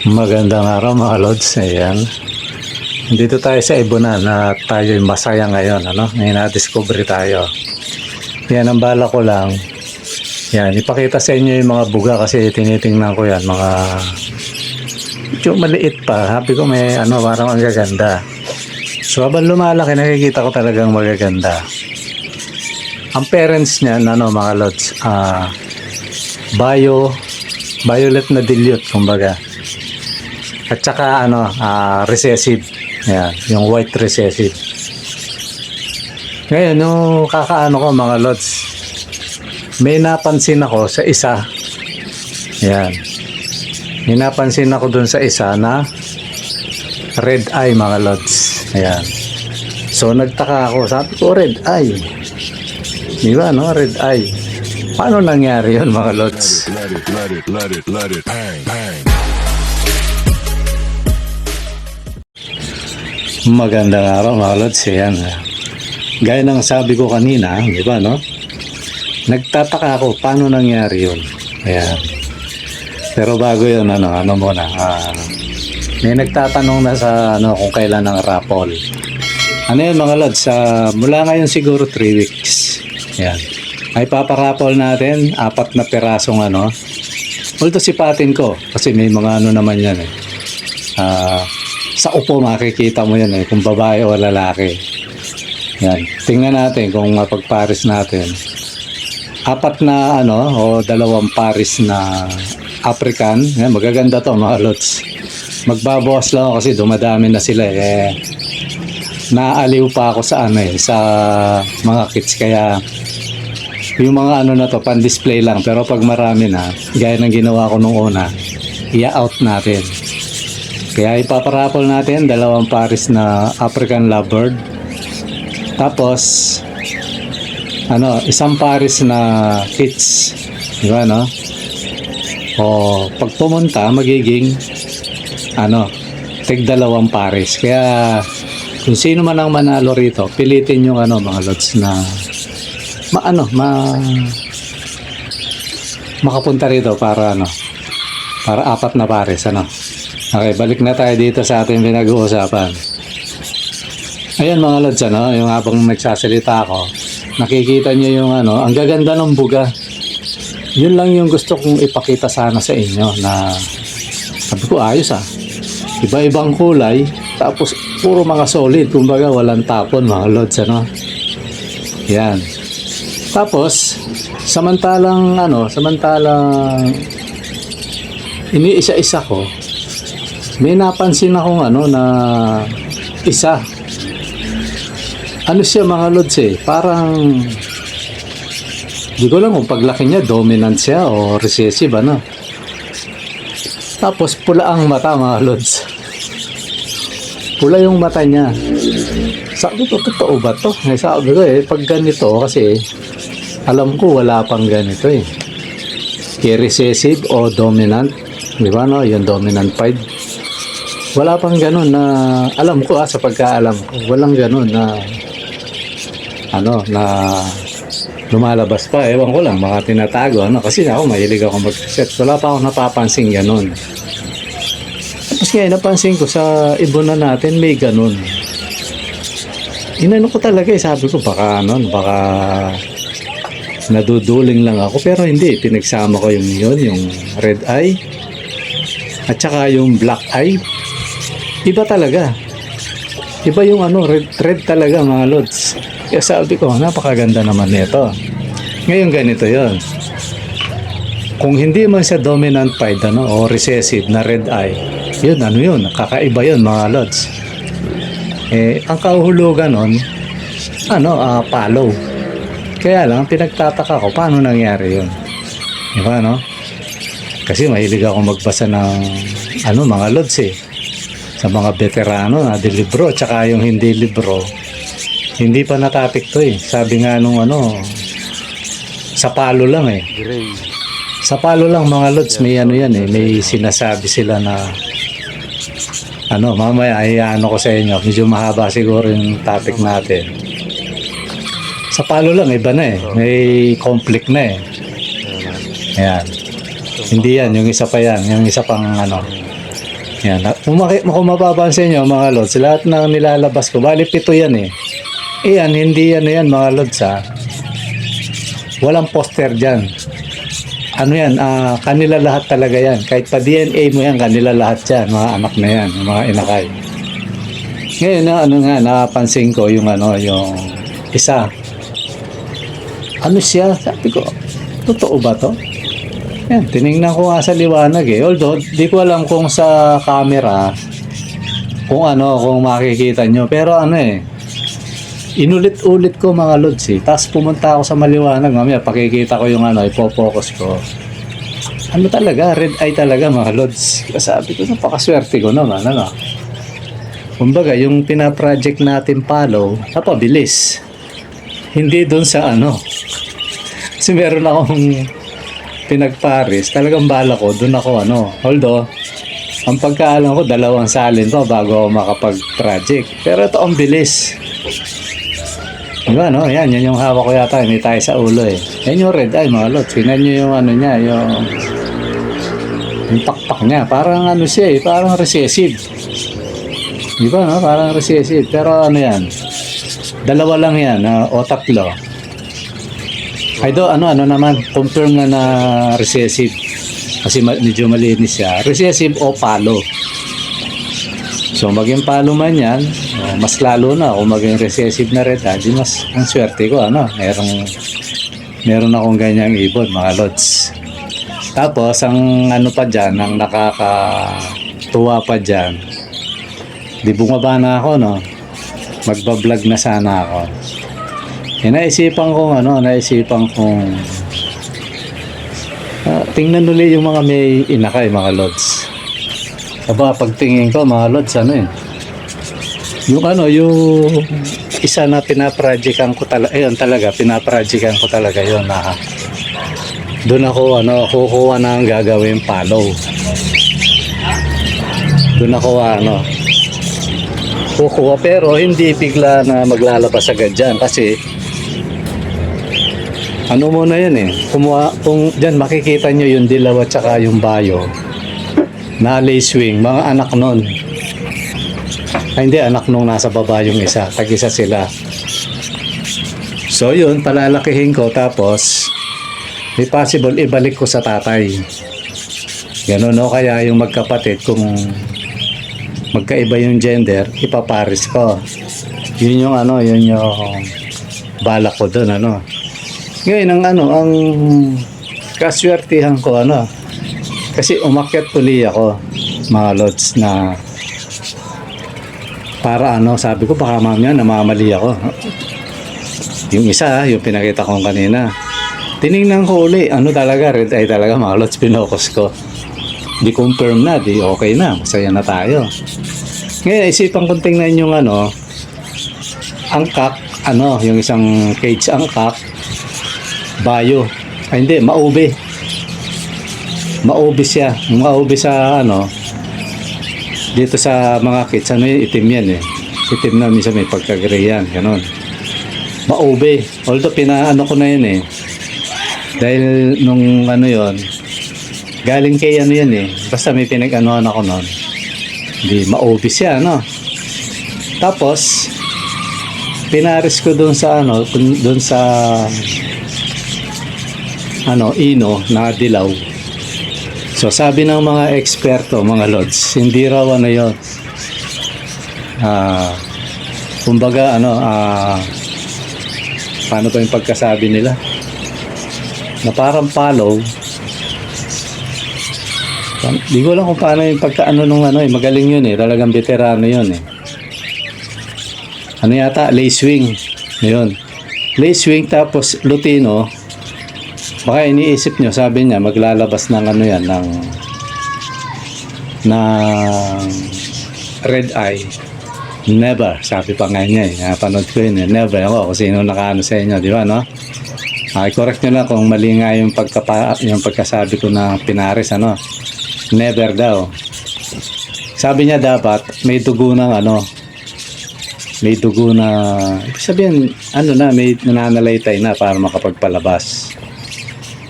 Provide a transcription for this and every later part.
Magandang araw mga Lods. Ayan. Dito tayo sa Ibunan at tayo masaya ngayon. May na-discover tayo. Yan ang bala ko lang. Yan, ipakita sa inyo yung mga buga kasi tinitingnan ko yan. Mga medyo maliit pa. Happy ko may parang magaganda. So habang lumalaki nakikita ko talagang magaganda. Ang parents niyan mga Lods, violet na dilute kumbaga. At saka recessive. Yan, yung white recessive. Ngayon, yung kakaano ko mga Lods, may napansin ako sa isa. Yan. May napansin ako dun sa isa na red eye mga Lods. Ayan. So nagtaka ako, sabi ko red eye. Di ba red eye? Paano nangyari yun mga Lods? Let it, bang, bang. Magandang araw mga Lods. Ayan. Gaya ng sabi ko kanina, di ba nagtataka ako paano nangyari yun. Ayan. Pero bago yun, muna. May nagtatanong na sa kung kailan ang raffle. Ano yun mga Lods? Mula ngayon siguro 3 weeks. Ayan. Ay paparaffle natin 4 na pirasong although sipatin ko kasi may mga naman yan sa upo makikita mo yan kung babae o lalaki. Yan. Tingnan natin kung mapagparis natin. 4 na o 2 paris na African. Yan, magaganda to mga Lods. Magbabawas lang ako kasi dumadami na sila Naaliw pa ako sa sa mga kits kaya yung mga na to pan display lang pero pag marami na gaya ng ginawa ko nung una i-out natin. Kaya ipaparapol natin 2 paris na African lovebird. Tapos 1 paris na kits. Di ba O pag pumunta magiging tig 2 paris. Kaya kung sino man ang manalo rito, pilitin yung mga Lods na makapunta rito para para 4 na pares Okay, balik na tayo dito sa ating pinag-uusapan. Ayan mga Lods, yung habang nagsasalita ako, nakikita nyo yung ang gaganda ng buga. Yun lang yung gusto kong ipakita sana sa inyo na sabi ko ayos iba-ibang kulay, tapos puro mga solid, kumbaga walang tapon mga Lods, Yan. Tapos, samantalang iniisa-isa ko, may napansin akong na isa. Siya mga Lods parang di ko lang kung paglaki niya dominant siya o recessive Tapos pula ang mata mga Lods. Pula yung mata niya. Sabi ko, totoo ba to? Sabi ko pag ganito kasi alam ko wala pang ganito recessive o dominant. Di ba yung dominant 5. Wala pang ganun na alam ko sa pagkaalam ko. Walang ganun na na lumalabas pa. Ewan ko lang, mga tinatago. Kasi ako mahilig ako mag-set. Wala pa akong napapansin ganun. Tapos ngayon napansin ko sa Ibunan natin may ganun. Inano ko talaga sabi ko baka naduduling lang ako pero hindi, pinagsama ko yung red eye at saka yung black eye. Iba talaga. Iba yung red talaga mga Lods. Kaya sabi ko, napakaganda naman nito. Ngayon ganito yon. Kung hindi man sa dominant pied o recessive na red eye, yun kakaiba yun mga Lods. Ang kahulugan nun follow. Kaya lang pinagtataka ko paano nangyari yun. Diba kasi mahilig ako magbasa ng mga Lods sa mga veterano na libro at saka yung hindi libro hindi pa natapik to sabi nga nung sa palo lang sa palo lang mga Lods may may sinasabi sila na mamaya ko sa inyo, medyo mahaba siguro yung topic natin. Sa palo lang iba na may conflict na Ayan. Hindi yan, yung isa pa yan. Yung isa pang Yan. Kung mapapansin nyo mga lods, lahat na nilalabas ko, bali 7 yan eh. Iyan, hindi yan yan mga lods ha. Walang poster dyan. Ano yan, kanila lahat talaga yan. Kahit pa DNA mo yan, kanila lahat yan. Mga anak na yan, mga inakay. Ngayon na ano nga, napansin ko yung ano, yung isa. Ano siya? Sabi ko, totoo ba to? Yan, tinignan ko nga sa liwanag eh. Although, di ko alam kung sa camera, kung ano, kung makikita nyo. Pero ano eh, inulit-ulit ko mga lods eh. Tapos pumunta ako sa maliwanag. Mamaya, pakikita ko yung ano, ipofocus ko. Ano talaga, red eye talaga mga lods. Sabi ko, napakaswerte ko naman, ano. Kumbaga, yung pinaproject natin follow, napabilis. Hindi doon sa ano. Kasi meron akong pinagparis, talagang bala ko, doon ako ano. Although, ang pagkaalam ko, 2 salin pa bago ako makapag-project. Pero ito ang bilis. Diba no? Yan yung hawak ko yata. Hindi tayo sa ulo eh. Yan yung red eye mga lods. Tingnan nyo yung ano niya, yung pakpak niya. Parang ano siya eh, parang recessive. Diba no? Parang recessive. Pero ano yan, 2 lang yan o 3. Ay do, ano naman, confirm na recessive. Kasi medyo malinis siya. Recessive o palo. So maging palo man yan, mas lalo na kung maging recessive na red eye, di mas ang swerte ko, ano, meron akong ganyang ibon, mga lods. Tapos, ang ano pa dyan, ang nakakatuwa pa dyan, di bumaba na ako, no? Magbablog na sana ako. Naisipan kong tingnan ulit yung mga may inakay mga lods. Aba, pagtingin ko mga lods, ano eh, yung isa na pinaprojectan ko talaga, ayun talaga, pinaprojectan ko talaga yun na doon ako kukuha ng gagawin follow. Doon ako kukuha, pero hindi bigla na maglalabas agad dyan kasi ano muna yan eh, kung dyan makikita nyo yung dilaw at saka yung bayo na lacewing, mga anak nun. Ay hindi, anak nung nasa baba yung isa, tag-isa sila. So yun, palalakihin ko, tapos may possible ibalik ko sa tatay. Ganun no, kaya yung magkapatid, kung magkaiba yung gender, ipaparis ko. Yun yung balak ko dun, ano. Ngayon, ang kaswertihan ko, kasi umakyat uli ako, mga lods, na para sabi ko, baka mamaya namamali ako. Yung isa, yung pinakita ko kanina, tinignan ko uli, talaga, red eye talaga, mga lods, pinokos ko. Di confirm na, di okay na, masaya na tayo. Ngayon, isipan kong tingnan yung angkak, yung isang cage angkak, bayo. Ay hindi, maube. Maube siya. Maube sa dito sa mga kids, itim yan eh. Itim na, minsan may pagka-gray yan, ganon. Maube. Although ko na yun eh. Dahil nung yon, galing kay yan eh. Basta may pinag-anoan ako nun. Hindi, maube siya, Tapos, pinaris ko doon sa ino na dilaw. So sabi ng mga eksperto, mga lods, hindi raw yun. Kumbaga paano ba yung pagkasabi nila? Na parang follow. Di ko lang kung paano yung pagkaano nung magaling yun eh. Talagang veterano yun eh. Yata, lacewing. Yun. Lacewing tapos lutino. Baka iniisip nyo, sabi niya, maglalabas ng ng red eye. Never, sabi pa nga niya eh. Napanood ko yun eh. Never ako kung sino nakaano sa inyo, di ba, no? Correct nyo lang kung mali nga yung pagkasabi ko na pinaris, Never daw. Sabi niya dapat, may dugo ng may dugo na, ibig sabihin, may nananalaytay na para makapagpalabas.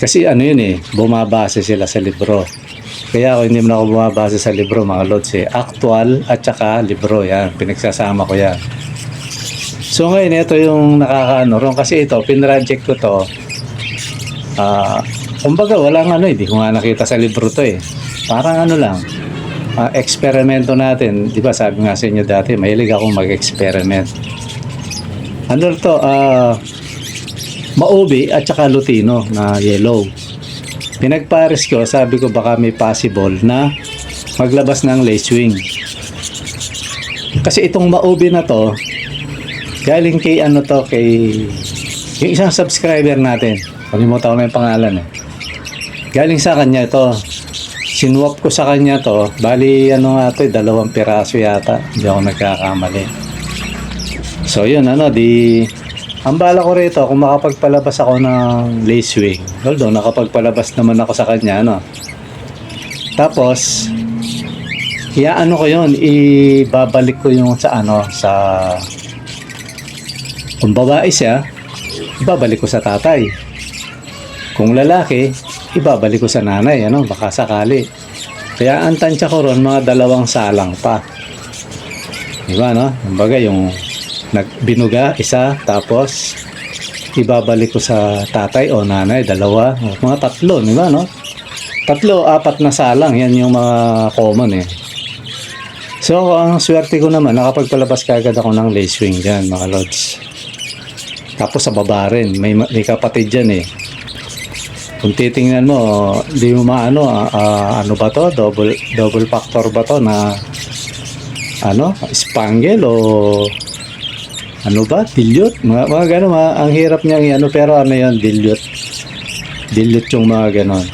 Kasi yun eh, bumabase sila sa libro. Kaya ako hindi mo na ako bumabase sa libro mga lods eh. Actual at saka libro yan. Pinagsasama ko yan. So ngayon ito yung nakakaano ron kasi ito pinroject ko to. Kumbaga walang ano hindi ko nga nakita sa libro to eh. Parang ano lang. Eksperimento natin. Di ba sabi nga sa inyo dati mahilig akong mag-experiment. Ano to? Maubi at saka lutino na yellow. Pinagpares ko, sabi ko baka may possible na maglabas ng lace wing. Kasi itong maubi na to, galing kay ano to, kay yung isang subscriber natin. Kalimutan ko na yung pangalan eh. Galing sa kanya ito. Sinwap ko sa kanya to. Bali ano nga to, 2 piraso yata. Hindi ako nagkakamali. So yun ano, ang bala ko rito, kung makapagpalabas ako ng lace wing, although nakapagpalabas naman ako sa kanya, ano. Tapos, iaano ko yun, ibabalik ko yung sa ano, kung babae siya, ibabalik ko sa tatay. Kung lalaki, ibabalik ko sa nanay, ano, baka sakali. Kaya ang tansya ko ron, mga 2 salang pa. Diba, no? Kumbaga yung binuga, isa, tapos ibabalik ko sa tatay o nanay, 2, mga 3, di ba, no? 3, 4 na salang, yan yung mga common eh. So, ang swerte ko naman, nakapagpalabas kagad ako ng lace wing dyan, mga lods. Tapos sa baba rin, may kapatid dyan eh. Kung titingnan mo, di mo maano, ano ba to? Double factor ba to na ano, spangle o ano ba? Dilute? Mga gano'n, ang hirap niyang ano, pero ano yun, dilute. Dilute yung mga gano'n.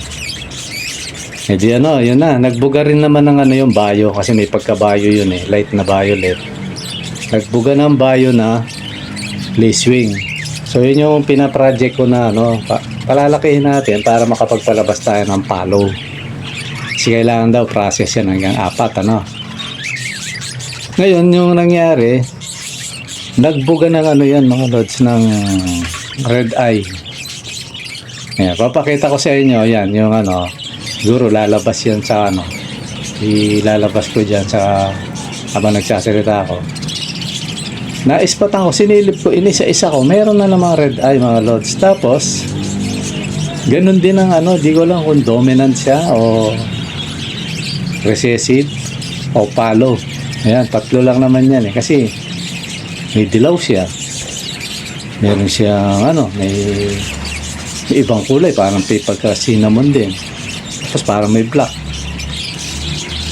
E di ano, yun na. Nagbuga rin naman ng ano yung bayo, kasi may pagka-bayo yun eh. Light na violet. Nagbuga ng bayo na lace wing. So yun yung pinaproject ko na ano, palalakihin natin para makapagpalabas tayo ng palo. Kasi kailangan daw process yan hanggang 4, ano. Ngayon, yung nangyari, nagbuga ng ano yan mga lods ng red eye. Ayan, papakita ko sa inyo yan yung ano, siguro lalabas yan sa ano, ilalabas ko dyan sa habang nagsasalita ako. Naispatan ko, sinilip ko, inisa-isa ko, meron na namang red eye mga lods. Tapos ganun din ang ano, di ko lang kung dominant siya o recessive o palo. Ayan, 3 lang naman yan eh, kasi may dilaw siya. Meron siyang ano, may ibang kulay, parang pagka-cinnamon din. Tapos parang may black.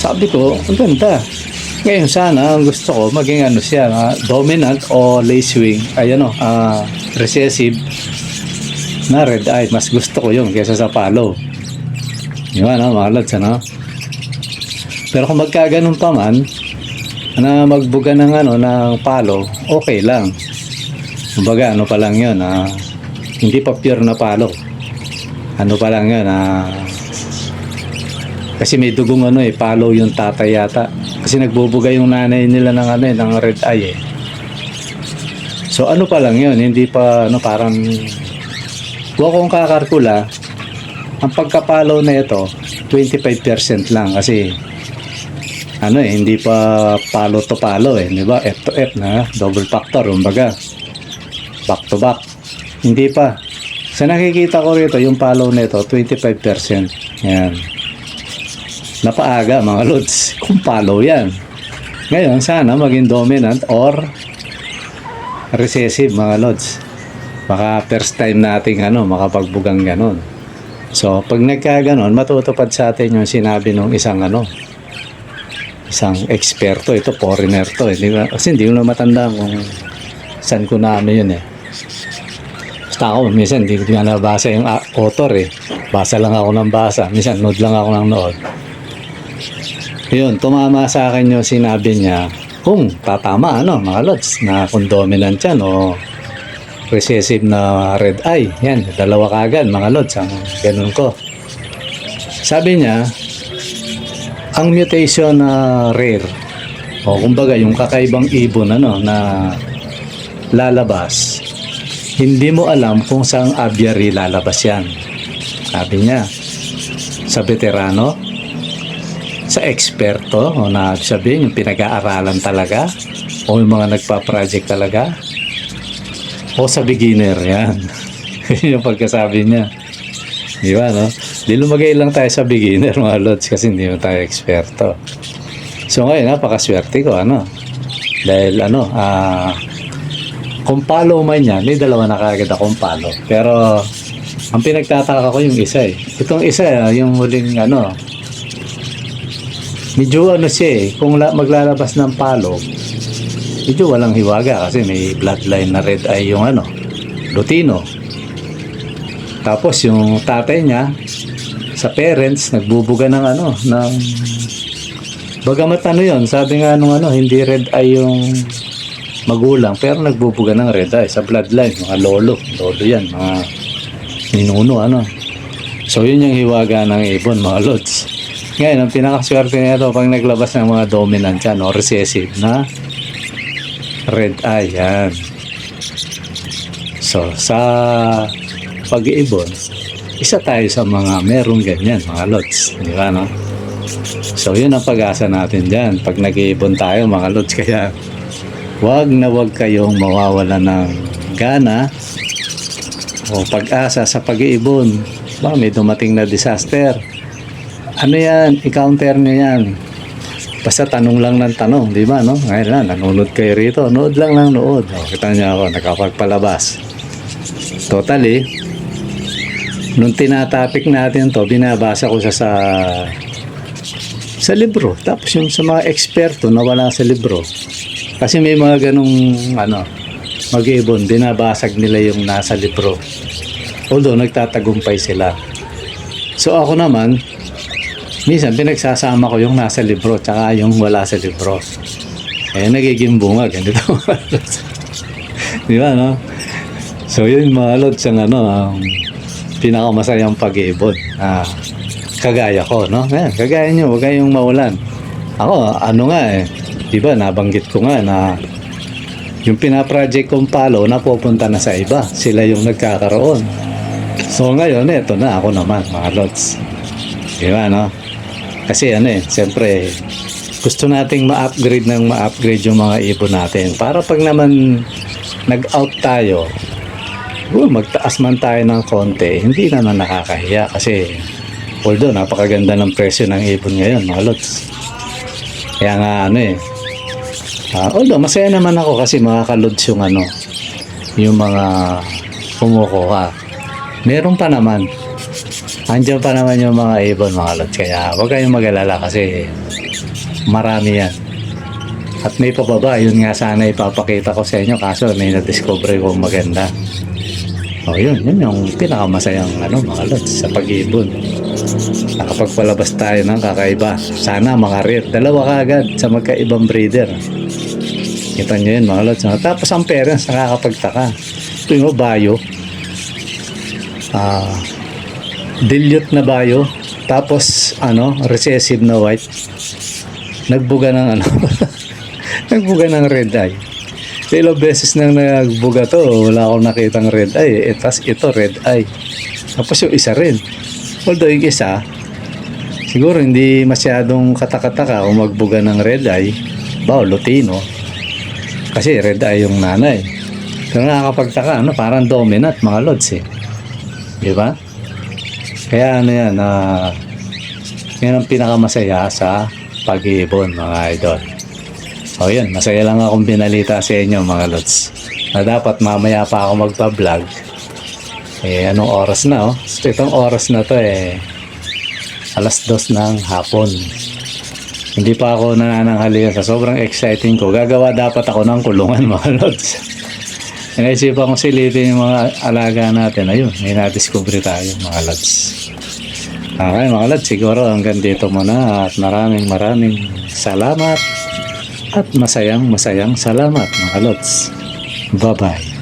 Sabi ko, ang ganda. Ngayon sana, ang gusto ko, maging ano siya, dominant o lace wing, ay ano, recessive na red eye. Mas gusto ko yun kaysa sa palo. Yun ano, mga lods, ano. Pero kung magkaganon pa man, na magbuga ng ano ng palo, okay lang. Kumbaga ano pa lang 'yon, hindi pa pure na palo. Ano pa lang 'yon, kasi may dugong ano eh, palo yung tatay yata. Kasi nagbubuga yung nanay nila ng ano ng red eye eh. So ano pa lang 'yon, hindi pa ano, parang kung kakarkula, ang pagkapalo na ito 25% lang kasi ano eh, hindi pa palo to palo eh, di ba? F to F na, double factor, kumbaga. Back to back. Hindi pa. Sa nakikita ko rito, yung palo nito, 25%. Yan. Napaaga mga lods, kung palo yan. Ngayon, sana maging dominant or recessive mga lods. Baka first time nating ano, makapagbugang ganon. So, pag nagkaganon, matutupad sa atin yung sinabi ng isang ano, isang eksperto, ito foreigner to eh. Kasi hindi ko na matandaan kung saan ko na ano yun eh. Basta ako minsan hindi ko na nabasa yung author eh, basa lang ako ng basa, minsan nood lang ako ng nood. Yun, tumama sa akin yung sinabi niya, kung tatama ano mga lods, na kung dominant yan o recessive na red eye, yan, 2 kagad mga lods, ang ganun ko. Sabi niya, ang mutation na rare o kumbaga yung kakaibang ibon ano na lalabas, hindi mo alam kung saang aviary lalabas yan. Sabi niya, sa veterano, sa eksperto o na sabihin yung pinag-aaralan talaga o yung mga nagpa-project talaga o sa beginner yan. Yung pagkasabi niya. Di ba, no? Di lumagay lang tayo sa beginner, mga lods, kasi hindi mo tayo eksperto. So ngayon, napakaswerte ko, ano? Dahil, kung palo man yan, may dalawa na kagad akong palo. Pero, ang pinagtataka ko yung isa eh. Itong isa, yung huling, medyo siya eh. Kung maglalabas ng palo, medyo walang hiwaga kasi may bloodline na red eye yung Lutino. Tapos yung tatay niya sa parents nagbubuga ng bagamat yun, sabi nga nung hindi red eye yung magulang pero nagbubuga ng red eye sa bloodline, mga lolo yan, mga ninuno So yun yung hiwaga ng ibon, mga lods. Ngayon, ang pinakaswerte nito pag naglabas ng mga dominant yan o recessive na red eye yan. So sa pag-iibon, isa tayo sa mga merong ganyan, mga lods, di ba, no? So yun ang pag-asa natin dyan pag nag-iibon tayo, mga lods. Kaya wag kayong mawawala ng gana o pag-asa sa pag-iibon. May dumating na disaster, yan, i-counter nyo yan. Basta tanong lang ng tanong, di ba, no? Ngayon na, nanonood kayo rito, nood lang nood. Kita nyo ako, nakapagpalabas. Totally, nung tinatapik natin to, binabasa ko sa libro. Tapos yung sa mga eksperto na wala sa libro. Kasi may mga ganong mag-ibon, binabasag nila yung nasa libro. Although nagtatagumpay sila. So ako naman, minsan pinagsasama ko yung nasa libro tsaka yung wala sa libro. Nagiging bungag. Ganito. Di ba, no? So yun, mga lods, ang pinakamasayang pag-iibon. Kagaya ko, no? Ayan, kagaya nyo, huwag kayong maulan. Ako, diba, nabanggit ko nga na yung pinaproject kong palo napupunta na sa iba. Sila yung nagkakaroon. So ngayon, eto na, ako naman, mga lods. Diba, no? Kasi siyempre, gusto nating ma-upgrade yung mga ibon natin. Para pag naman nag-out tayo, magtaas man tayo ng konti, hindi naman nakakahiya kasi although napakaganda ng presyo ng ibon ngayon, mga lods. Kaya nga although masaya naman ako kasi makaka-loads yung mga kumukuha. Meron pa naman. Andiyan pa naman yung mga ibon, mga lods. Kaya huwag kayong mag-alala kasi marami yan. At may pababa, yun nga sana ipapakita ko sa inyo kaso may na-discover kong maganda. Yun yung pinakamasayang mga lods sa pag-ibon. Nakapagpalabas tayo ng kakaiba. Sana mga rare. Dalawa kaagad sa magkaibang breeder. Kita nyo yun, mga lods. Tapos ang parents nakakapagtaka. Ito yung bayo. Dilute na bayo. Tapos recessive na white. Nagbuga ng nagbuga ng red eye. Ilang beses nang nagbuga to, wala akong nakitang red eye. Tapos ito red eye. Tapos yung isa rin. Although yung isa, siguro hindi masyadong katakataka kung magbuga ng red eye. Lutino. Kasi red eye yung nanay. Pero nakakapagtaka, parang dominant, mga lods eh. Di ba? Kaya yan ang pinakamasaya sa pag-iibon, mga idol. Yun, masaya lang akong binalita sa inyo, mga lods. Na dapat mamaya pa ako magpa-vlog. Anong oras na, So, itong oras na to 2:00 ng hapon. Hindi pa ako nanananghalian sa sobrang exciting ko. Gagawa dapat ako ng kulungan, mga lods. Naisipan ko silipin yung mga alaga natin. Ayun, may na-discover tayo, mga lods. Okay, mga lods, siguro hanggang dito muna at maraming salamat. At masayang salamat, mga lods. Bye-bye.